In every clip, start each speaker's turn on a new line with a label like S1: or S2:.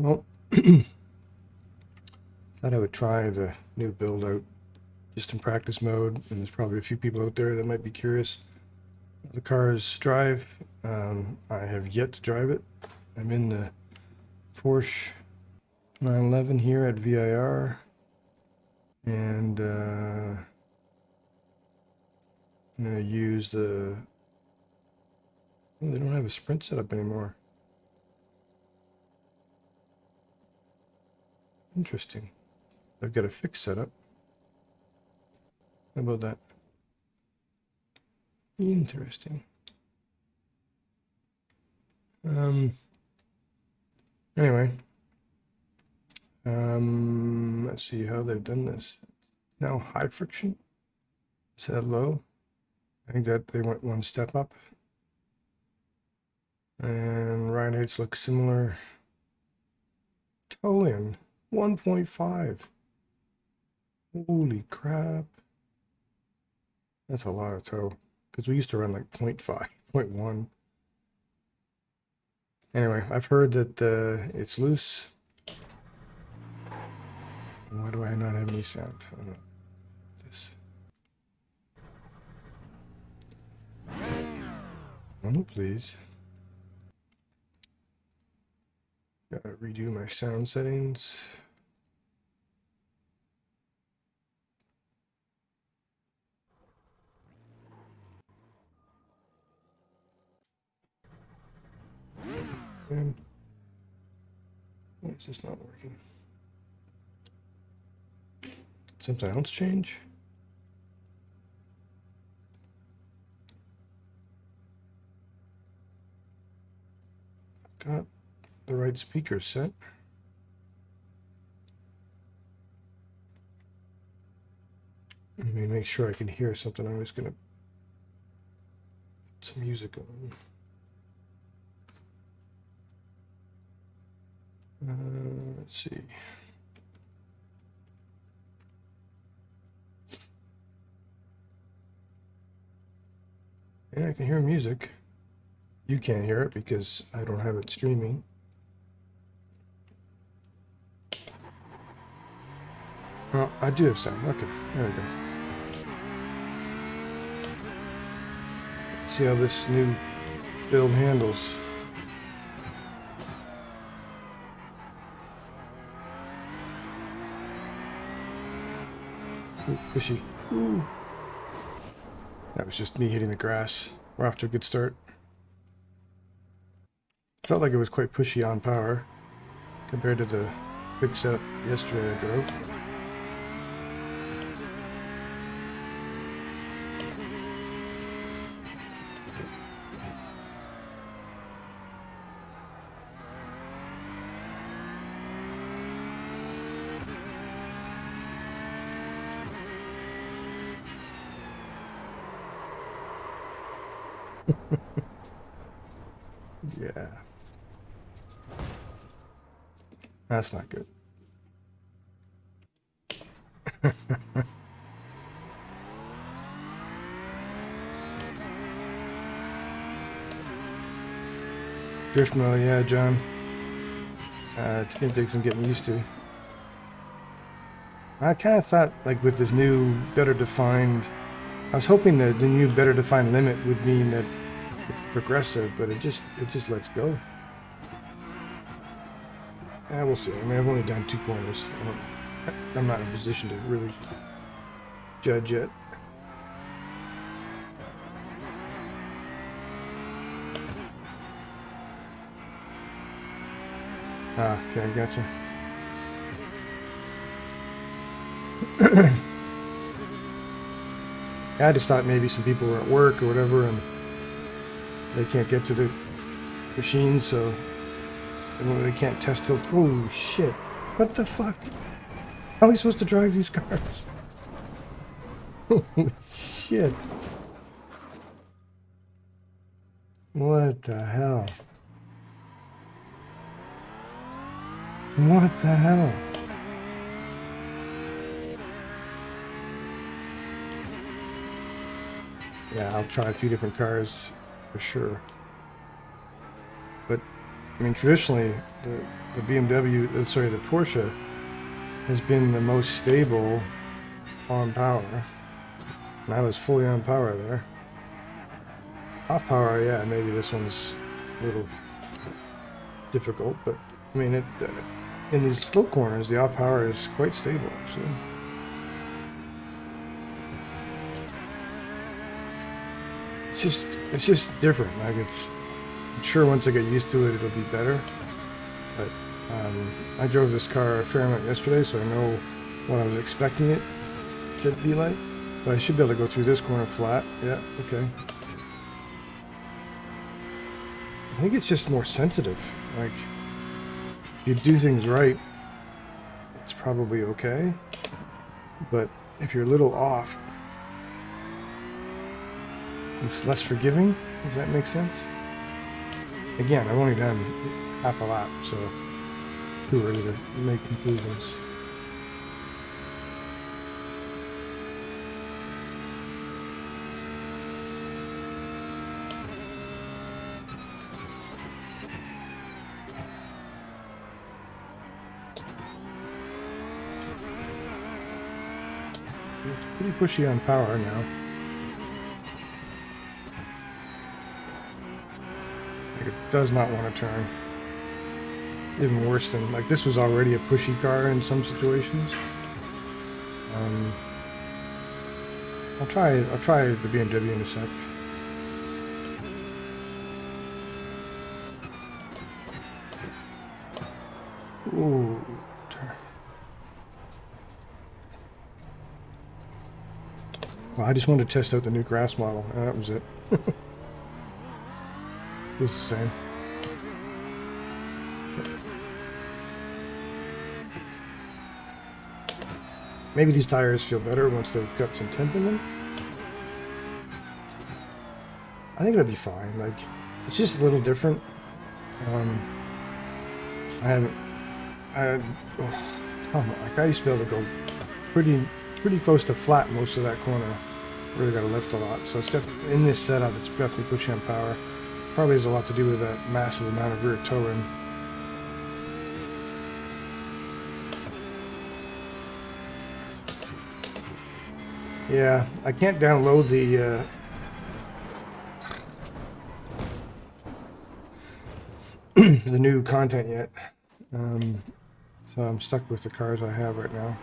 S1: Well, thought I would try the new build out just in practice mode, and there's probably a few people out there that might be curious how the cars drive. I have yet to drive it. I'm in the Porsche 911 here at VIR, and I'm going to use the... Oh, they don't have a sprint setup anymore. Interesting. I've got a fixed setup. How about that? Interesting. Anyway, let's see how they've done this. Now high friction. Set low. I think that they went one step up. And ride heights look similar. Tow-in 1.5. Holy crap. That's a lot of tow. Because we used to run like 0.5, 0.1. Anyway, I've heard that it's loose. Why do I not have any sound? I don't know. This. Oh, please. Gotta redo my sound settings. And why is this not working? Did something else change? Got the right speaker set. Let me make sure I can hear something. I'm just gonna put some music on. Let's see. Yeah, I can hear music. You can't hear it because I don't have it streaming. Oh, I do have sound. Okay, there we go. Let's see how this new build handles. Ooh, pushy. Ooh. That was just me hitting the grass. We're off to a good start. Felt like it was quite pushy on power compared to the big setup yesterday I drove. Yeah. That's not good. Drift mode, yeah, John. It's gonna take some getting used to. I kind of thought, like, with this new, better defined... I was hoping that the new, better defined limit would mean that it's progressive, but it just lets go. We'll see. I mean, I've only done 2 corners. I'm not in a position to really judge yet. Ah, okay, gotcha. I just thought maybe some people were at work or whatever and they can't get to the machine, so they can't test till... Oh, shit. What the fuck? How are we supposed to drive these cars? Holy shit. What the hell? What the hell? Yeah, I'll try a few different cars for sure. But I mean, traditionally, the BMW, sorry, the Porsche has been the most stable on power. And I was fully on power there. Off power, yeah, maybe this one's a little difficult, but I mean, in these slow corners, the off power is quite stable, actually. It's just different. Like I'm sure once I get used to it, it'll be better. But I drove this car a fair amount yesterday, so I know what I was expecting it to be like. But I should be able to go through this corner flat. Yeah, okay. I think it's just more sensitive. Like, if you do things right, it's probably okay. But if you're a little off, it's less forgiving. Does that make sense? Again, I've only done half a lap, so too early to make conclusions. It's pretty pushy on power now. Like it does not want to turn. Even worse than, like, this was already a pushy car in some situations. I'll try the BMW in a sec. Ooh, turn. Well, I just wanted to test out the new grass model, and that was it. It was the same. Maybe these tires feel better once they've got some temp in them. I think it'll be fine. Like, it's just a little different. I used to be able to go pretty close to flat most of that corner. Really got to lift a lot. So it's definitely, in this setup, it's definitely pushing on power. Probably has a lot to do with that massive amount of rear toe-in. Yeah, I can't download the new content yet, so I'm stuck with the cars I have right now.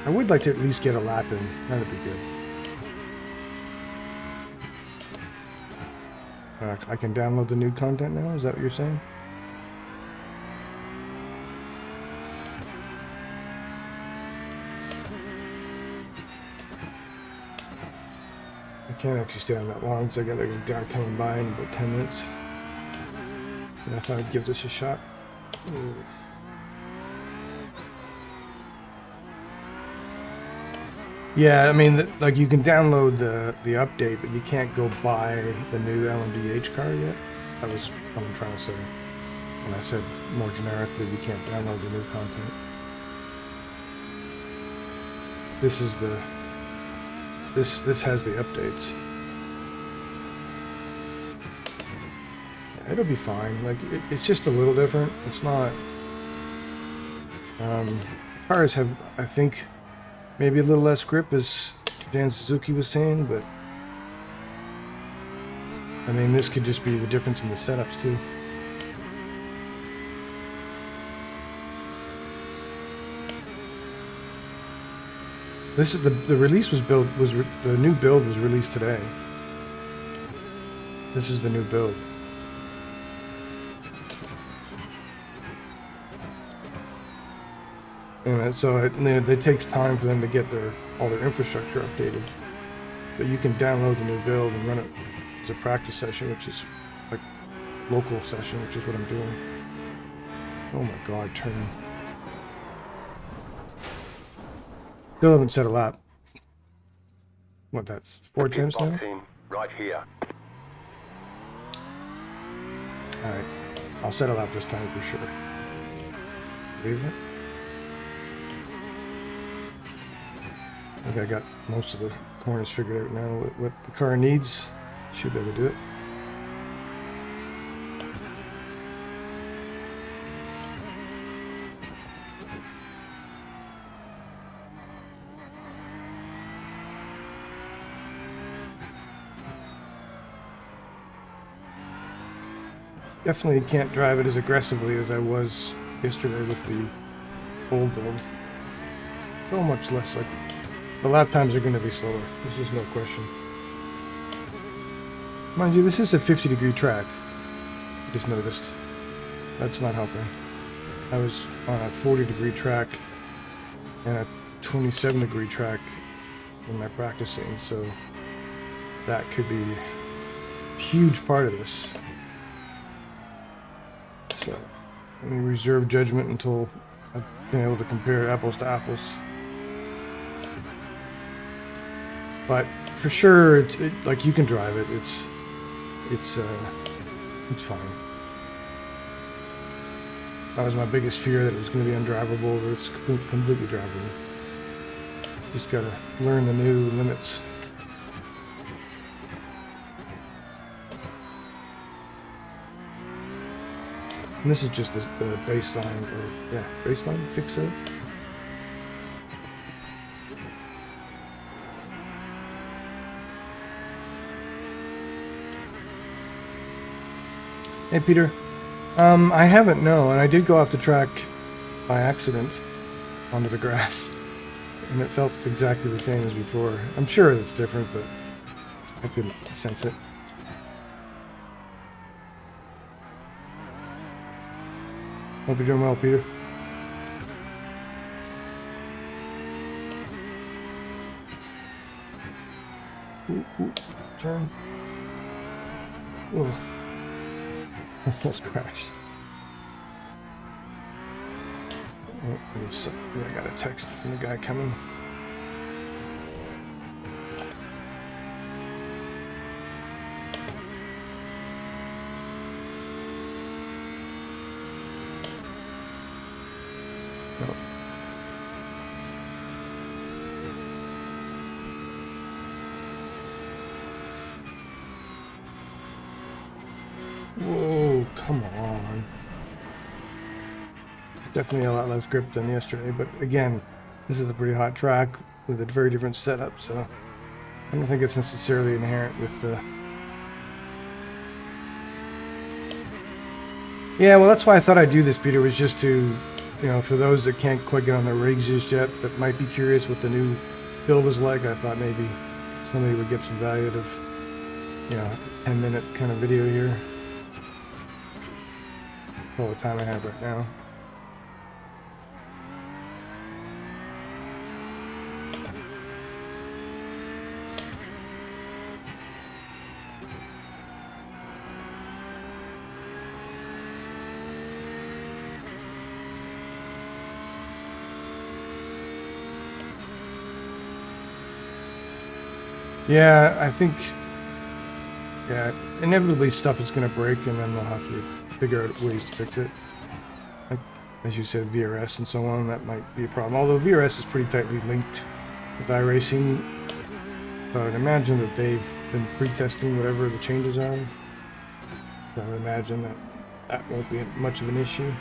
S1: I would like to at least get a lap in. That'd be good. I can download the new content now? Is that what you're saying? I can't actually stay on that long because I got a guy coming by in about 10 minutes. And I thought I'd give this a shot. Ooh. Yeah, I mean, like, you can download the update, but you can't go buy the new LMDH car yet. That was what I'm trying to say. And I said more generically, you can't download the new content. This is the... This has the updates. Yeah, it'll be fine. Like, it's just a little different. It's not... cars have, I think, maybe a little less grip, as Dan Suzuki was saying, but I mean, this could just be the difference in the setups too. This is the release was built the new build was released today. This is the new build. And so it takes time for them to get all their infrastructure updated. But you can download the new build and run it as a practice session, which is like local session, which is what I'm doing. Oh my God, turn. Still haven't set a lap. What, that's 4 attempts now?
S2: Team, right here.
S1: Alright. I'll set a lap this time for sure. Believe that? I think I got most of the corners figured out now. What the car needs, should be able to do it. Definitely can't drive it as aggressively as I was yesterday with the old build. So much less, like, the lap times are going to be slower. There's just no question. Mind you, this is a 50-degree track. I just noticed. That's not helping. I was on a 40-degree track and a 27-degree track in my practicing, so that could be a huge part of this. So let me reserve judgment until I've been able to compare apples to apples. But for sure, like, you can drive it. It's fine. That was my biggest fear, that it was going to be undrivable, but it's completely drivable. Just gotta learn the new limits. And this is just the baseline, or yeah, baseline fix it. Hey Peter, I haven't, no, and I did go off the track by accident onto the grass, and it felt exactly the same as before. I'm sure it's different, but I couldn't sense it. Hope you're doing well, Peter. Ooh, turn. Ooh. Almost crashed. Oh, I got a text from the guy coming. No. Whoa, come on. Definitely a lot less grip than yesterday, but again, this is a pretty hot track with a very different setup, so I don't think it's necessarily inherent with the... Yeah, well, that's why I thought I'd do this, Peter, was just to, you know, for those that can't quite get on their rigs just yet, that might be curious what the new build is like, I thought maybe somebody would get some value out of, you know, a 10-minute kind of video here. All the time I have right now. Yeah, I think, yeah, inevitably stuff is going to break, and then they'll have to figure out ways to fix it. Like, as you said, VRS and so on, that might be a problem. Although VRS is pretty tightly linked with iRacing, so I would imagine that they've been pre-testing whatever the changes are. So I would imagine that that won't be much of an issue.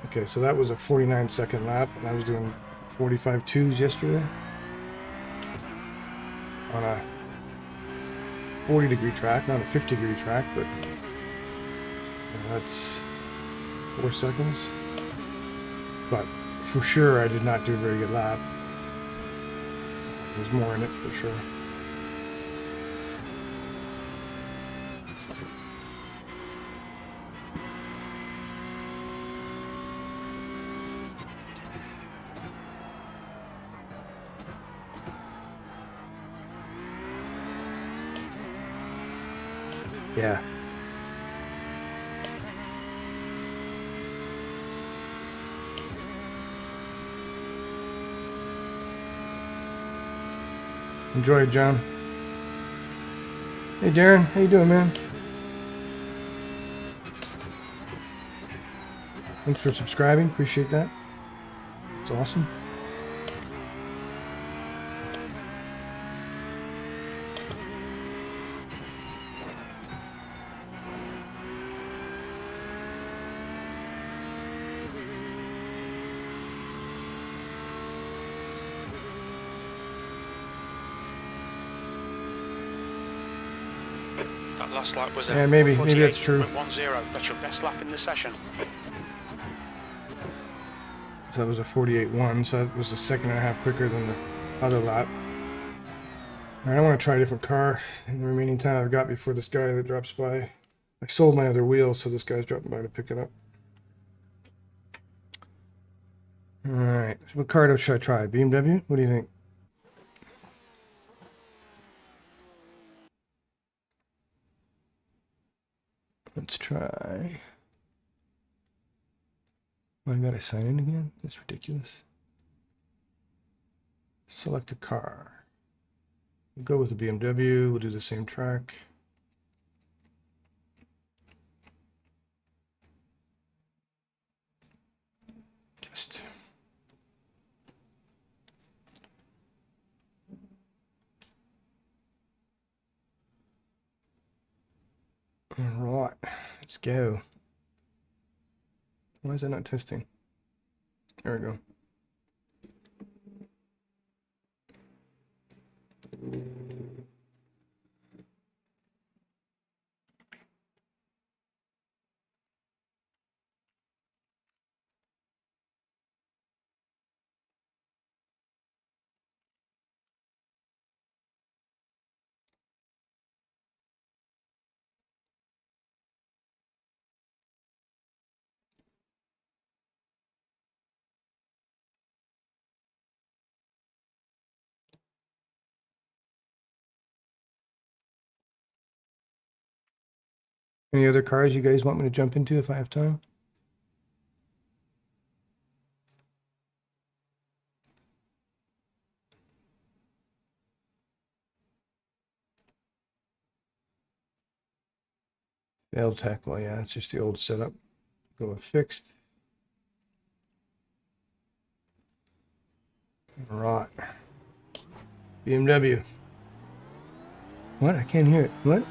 S1: Okay, so that was a 49-second lap, and I was doing 45.2s yesterday on a 40-degree track, not a 50-degree track, but that's 4 seconds. But for sure, I did not do a very good lap. There's more in it for sure. Yeah. Enjoy it, John. Hey, Darren. How you doing, man? Thanks for subscribing. Appreciate that. It's awesome.
S2: That last lap was
S1: Yeah, maybe that's true.
S2: 1:48.10. That's your best lap in the session.
S1: So that was a 48.1, so that was a second and a half quicker than the other lap. All right, I want to try a different car in the remaining time I've got before this guy that drops by. I sold my other wheel, so this guy's dropping by to pick it up. All right, so what car should I try? BMW? What do you think? Let's try. Why gotta sign in again? That's ridiculous. Select a car. We'll go with the BMW. We'll do the same track. Just. All right, let's go. Why is that not testing? There we go. Any other cars you guys want me to jump into if I have time? Failed tech. Well, yeah, it's just the old setup. Go with fixed. All right. BMW. What? I can't hear it. What?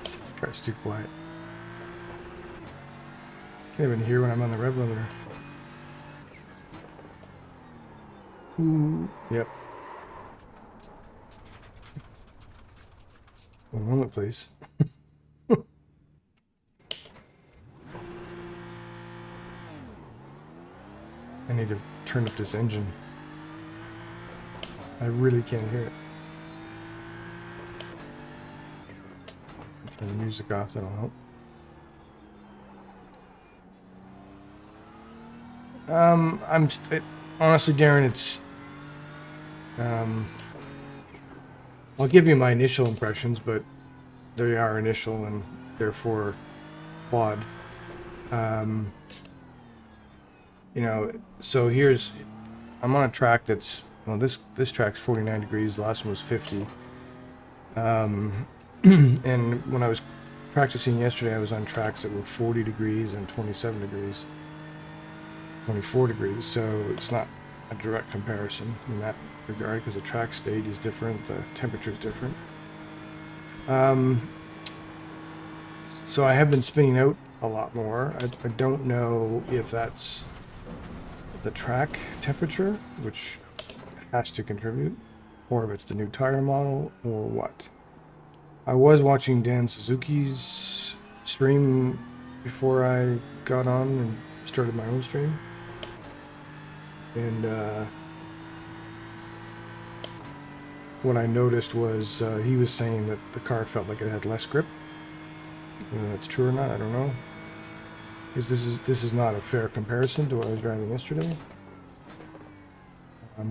S1: This car's too quiet. Can't even hear when I'm on the rev limiter. Ooh. Yep. One moment, please. I need to turn up this engine. I really can't hear it. Turn the music off, that'll help. Honestly, Darren, it's I'll give you my initial impressions, but they are initial and therefore flawed. You know, so I'm on a track that's, well, this track's 49 degrees, the last one was 50. And when I was practicing yesterday, I was on tracks that were 40 degrees and 27 degrees, 24 degrees, so it's not a direct comparison in that regard because the track state is different, the temperature is different. So I have been spinning out a lot more. I don't know if that's the track temperature, which has to contribute, or if it's the new tire model, or what. I was watching Dan Suzuki's stream before I got on and started my own stream. And what I noticed was he was saying that the car felt like it had less grip. Whether that's true or not, I don't know. Because this is not a fair comparison to what I was driving yesterday.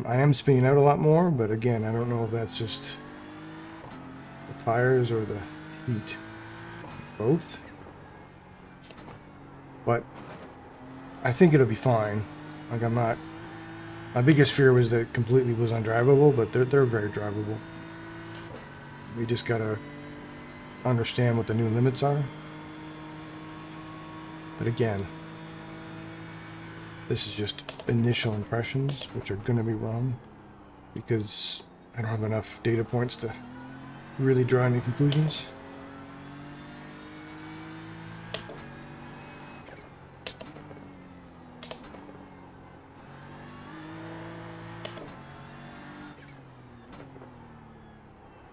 S1: I am spinning out a lot more, but again, I don't know if that's just the tires or the heat. Both. But I think it'll be fine. Like, I'm not... My biggest fear was that it completely was undrivable, but they're very drivable. We just gotta understand what the new limits are. But again, this is just initial impressions, which are gonna be wrong, because I don't have enough data points to really draw any conclusions.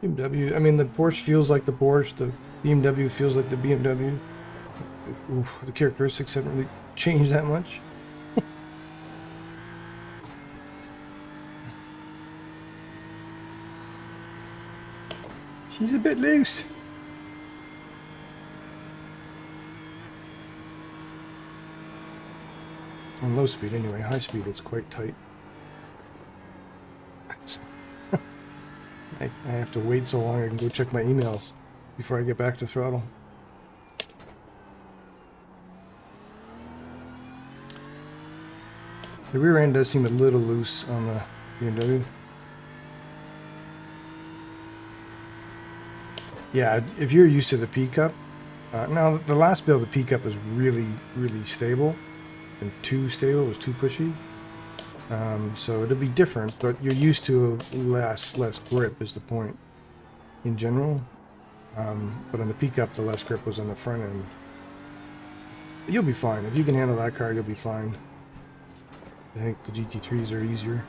S1: BMW, I mean, the Porsche feels like the Porsche, the BMW feels like the BMW. Ooh, the characteristics haven't really changed that much. She's a bit loose. On low speed anyway, high speed it's quite tight. I have to wait so long I can go check my emails before I get back to throttle. The rear end does seem a little loose on the BMW. Yeah, if you're used to the P-Cup, now the last build, the P-Cup was really, really stable, and too stable, it was too pushy. So it'll be different, but you're used to less grip is the point in general. But on the P-Cup, the less grip was on the front end. But you'll be fine. If you can handle that car, you'll be fine. I think the GT3s are easier.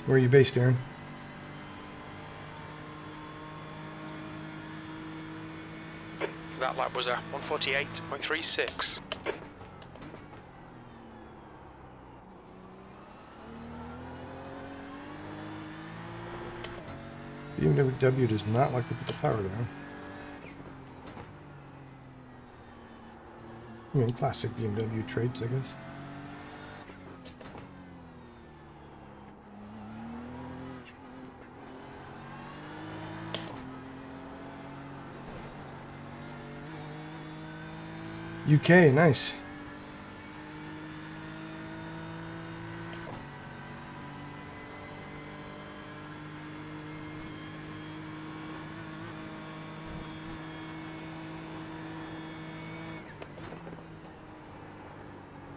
S1: Where are you based, Aaron?
S2: That lap was a 148.36.
S1: BMW does not like to put the power down. I mean, classic BMW traits, I guess. UK, nice.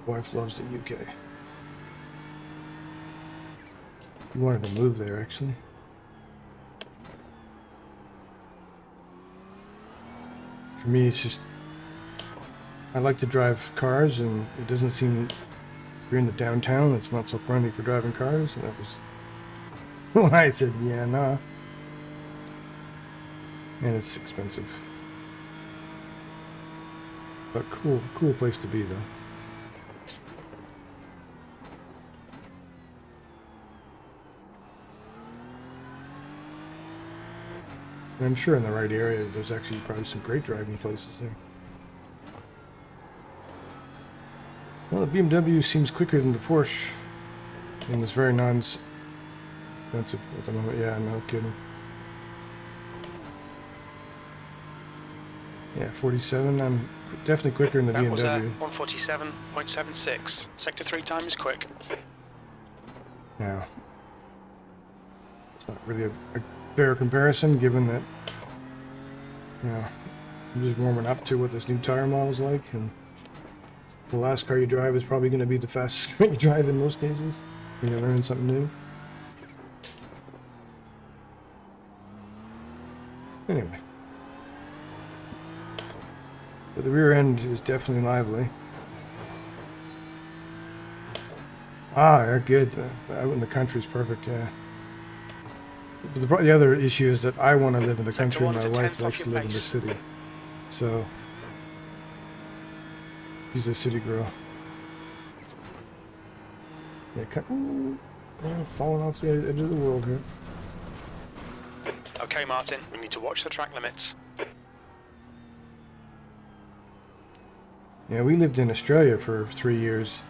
S1: Wife loves the UK. You wanted to move there, actually. For me, it's just I like to drive cars, and it doesn't seem if you're in the downtown, it's not so friendly for driving cars. And that was when I said, yeah, nah. And it's expensive. But cool place to be, though. And I'm sure in the right area, there's actually probably some great driving places there. Well, the BMW seems quicker than the Porsche, and it's very non-expensive at the moment. Yeah, no kidding. Yeah, 47. I'm definitely quicker than the BMW.
S2: That was a 147.76. Sector 3 time is quick.
S1: Now, it's not really a fair comparison, given that, you know, I'm just warming up to what this new tire model is like, and the last car you drive is probably going to be the fastest car you drive in most cases. You're going to learn something new. Anyway. But the rear end is definitely lively. Ah, they're good. Out in the country is perfect, yeah. But the other issue is that I want to live in the country and my wife likes to live in the city. So, she's a city girl. Yeah, falling off the edge of the world here.
S2: Okay, Martin, we need to watch the track limits.
S1: Yeah, we lived in Australia for 3 years,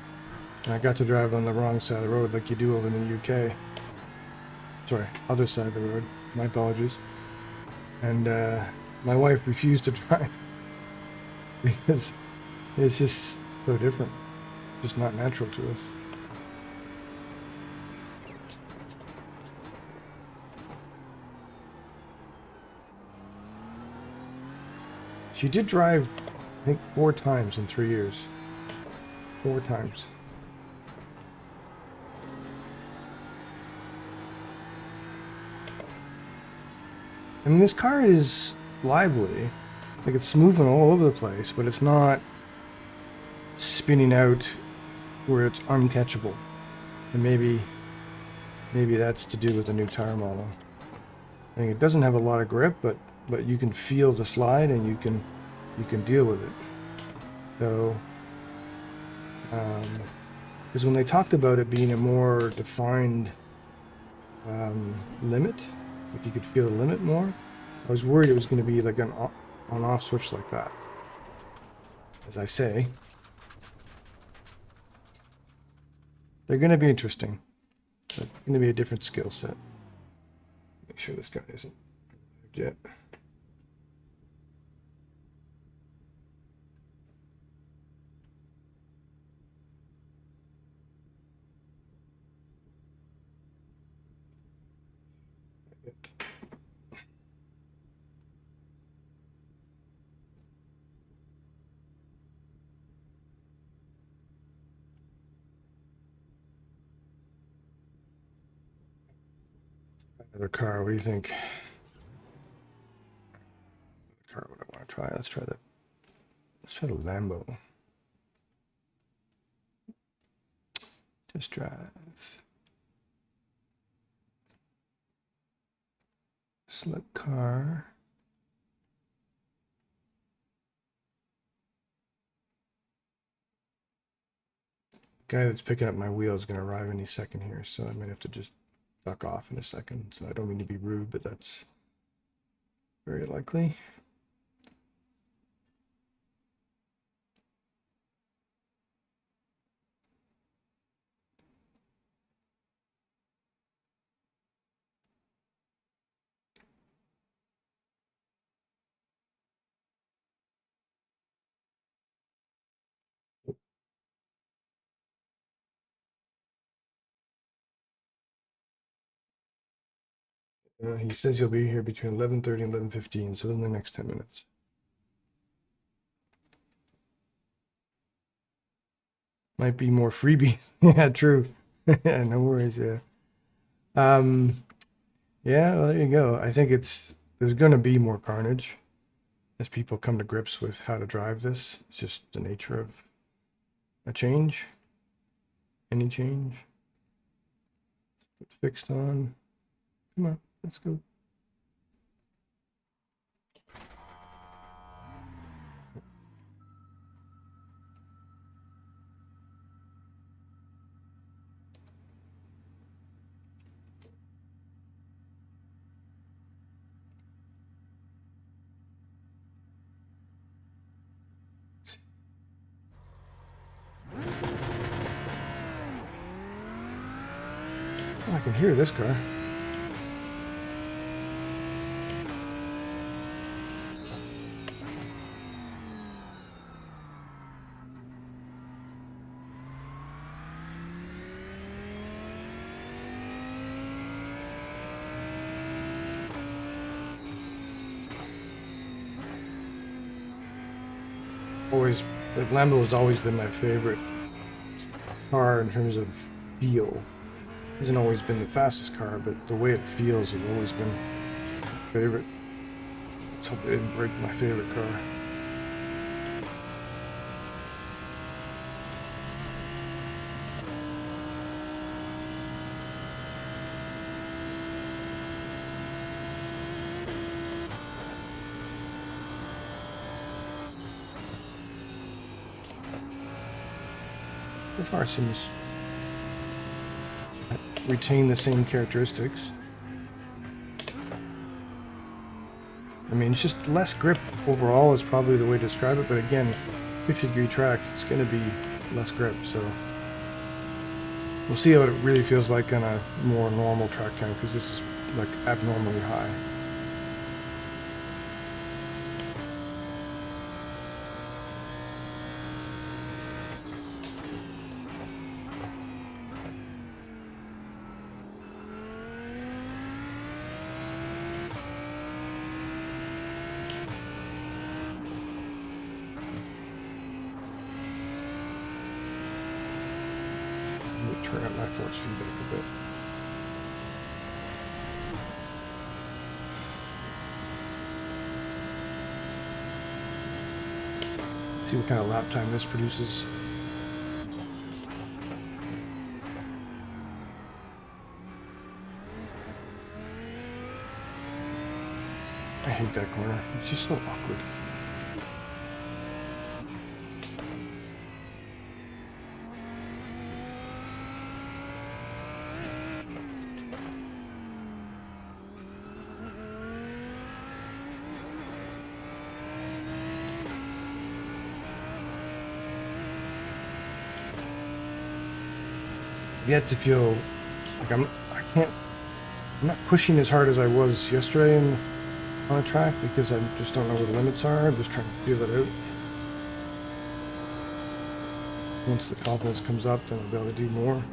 S1: and I got to drive on the wrong side of the road like you do over in the UK. Sorry, other side of the road. My apologies. And my wife refused to drive because it's just so different. Just not natural to us. She did drive, I think, 4 times in 3 years. 4 times. I mean, this car is lively. Like, it's moving all over the place, but it's not spinning out where it's uncatchable. And maybe maybe that's to do with the new tire model. I think it doesn't have a lot of grip, but you can feel the slide and you can deal with it. So, because when they talked about it being a more defined limit, like you could feel the limit more, I was worried it was going to be like an on-off switch like that. As I say, they're going to be interesting. It's going to be a different skill set. Make sure this guy isn't yet. Another car, what do you think? Car, what I want to try? Let's try the Lambo. Test drive. Select car. Guy that's picking up my wheel is going to arrive any second here, so I might have to just duck off in a second. So I don't mean to be rude, but that's very likely. He says he'll be here between 11:30 and 11:15, so in the next 10 minutes. Might be more freebie. Yeah, true. Yeah, no worries. Yeah. Yeah, well, there you go. I think there's going to be more carnage as people come to grips with how to drive this. It's just the nature of a change. Any change. Put fixed on. Come on, let's go. Oh, I can hear this car. Always, the Lambo has always been my favorite car in terms of feel. Hasn't always been the fastest car, but the way it feels has always been my favorite. Let's hope they didn't break my favorite car. So far it seems to retain the same characteristics. I mean, it's just less grip overall is probably the way to describe it, but again, 50-degree track, it's going to be less grip, so we'll see how it really feels like on a more normal track time, because this is like abnormally high. Turn up my force feedback a bit. Let's see what kind of lap time this produces. I hate that corner. It's just so awkward. Yet to feel like I'm not pushing as hard as I was yesterday on a track because I just don't know where the limits are. I'm just trying to feel it out. Once the confidence comes up, then I'll be able to do more.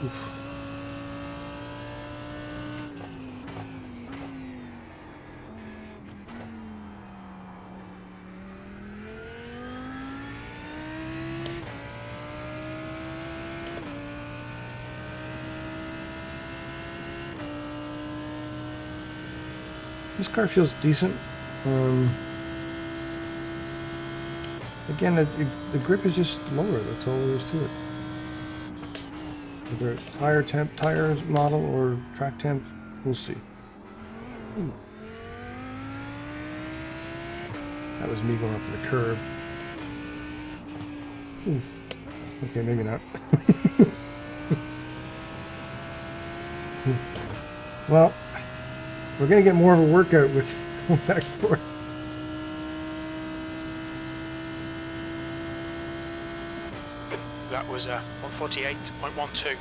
S1: Oof. This car feels decent. Again, the grip is just lower. That's all there is to it. Whether it's tires model or track temp, we'll see. Ooh. That was me going up to the curb. Ooh. Okay, maybe not. Well, we're going to get more of a workout with going back and forth.
S2: That was 148.12.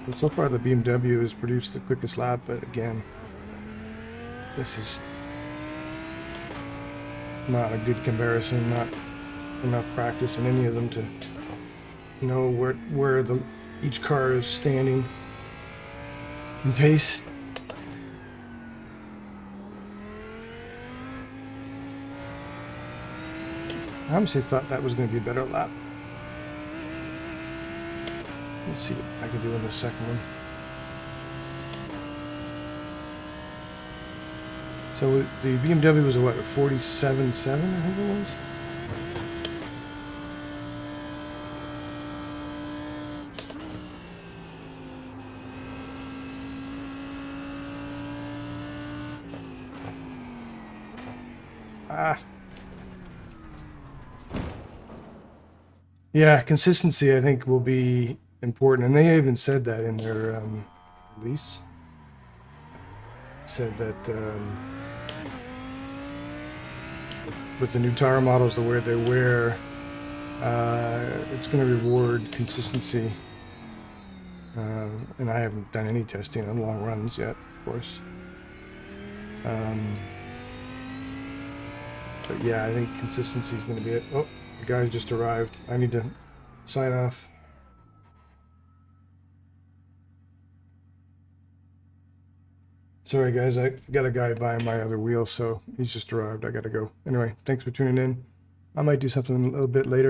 S1: But so far the BMW has produced the quickest lap, but again, this is not a good comparison, not enough practice in any of them to know where each car is standing in pace. I honestly thought that was going to be a better lap. Let's see what I can do in the second one. So the BMW was a what, 47.7, I think it was? Ah. Yeah, consistency I think will be important, and they even said that in their release. Said that with the new tire models, the way they wear, it's going to reward consistency. And I haven't done any testing on long runs yet, of course. But yeah, I think consistency is going to be it. Oh, the guy just arrived. I need to sign off. Sorry guys, I got a guy buying my other wheel, so he's just arrived. I gotta go. Anyway, thanks for tuning in. I might do something a little bit later.